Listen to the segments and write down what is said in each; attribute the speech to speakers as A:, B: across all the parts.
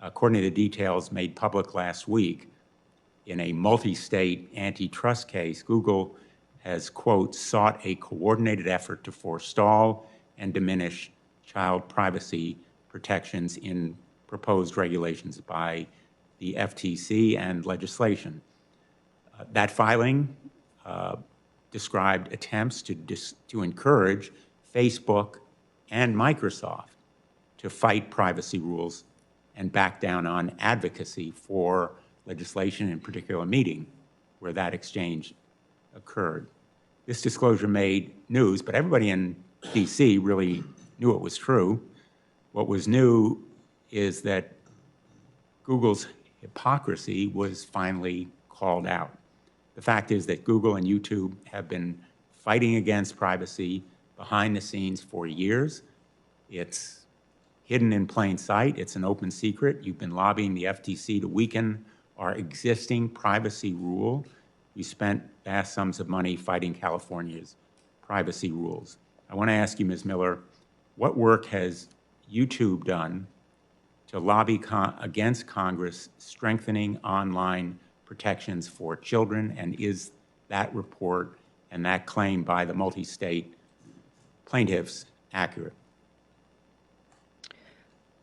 A: According to the details made public last week, in a multi-state antitrust case, Google has, quote, sought a coordinated effort to forestall and diminish child privacy protections in proposed regulations by the FTC and legislation. That filing described attempts to encourage Facebook and Microsoft to fight privacy rules and back down on advocacy for legislation, in particular a meeting where that exchange occurred. This disclosure made news, but everybody in DC really knew it was true. What was new is that Google's hypocrisy was finally called out. The fact is that Google and YouTube have been fighting against privacy behind the scenes for years. It's hidden in plain sight. It's an open secret. You've been lobbying the FTC to weaken our existing privacy rule. You spent vast sums of money fighting California's privacy rules. I want to ask you, Ms. Miller, what work has YouTube done to lobby against Congress strengthening online protections for children, and is that report and that claim by the multi-state plaintiffs accurate?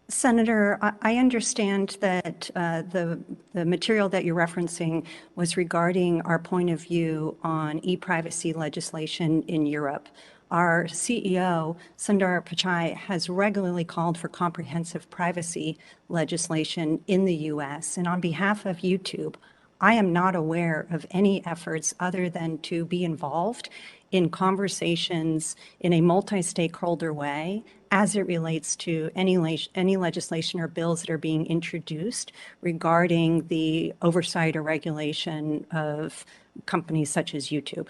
B: Senator, I understand that the material that you're referencing was regarding our point of view on e-privacy legislation in Europe. Our CEO, Sundar Pichai, has regularly called for comprehensive privacy legislation in the U.S. And on behalf of YouTube, I am not aware of any efforts other than to be involved in conversations in a multi-stakeholder way as it relates to any legislation or bills that are being introduced regarding the oversight or regulation of companies such as YouTube.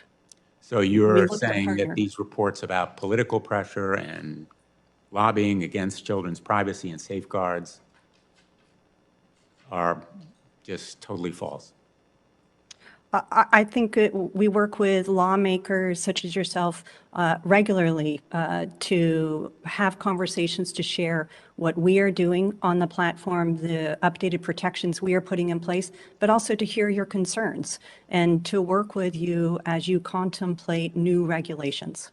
A: So you're saying that these reports about political pressure and lobbying against children's privacy and safeguards are just totally false?
B: I think we work with lawmakers such as yourself regularly to have conversations to share what we are doing on the platform, the updated protections we are putting in place, but also to hear your concerns and to work with you as you contemplate new regulations.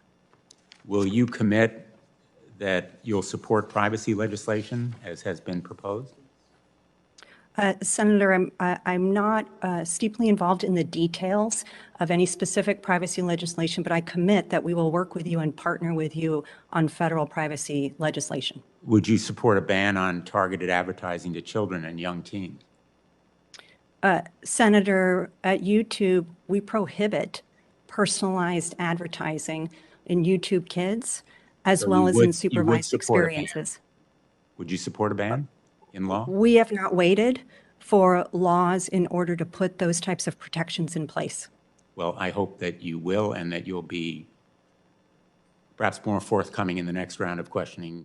A: Will you commit that you'll support privacy legislation as has been proposed?
B: Senator, I'm not steeply involved in the details of any specific privacy legislation, but I commit that we will work with you and partner with you on federal privacy legislation.
A: Would you support a ban on targeted advertising to children and young teens?
B: Senator, at YouTube, we prohibit personalized advertising in YouTube Kids, as well as in supervised experiences.
A: Would you support a ban in law?
B: We have not waited for laws in order to put those types of protections in place.
A: Well, I hope that you will, and that you'll be perhaps more forthcoming in the next round of questioning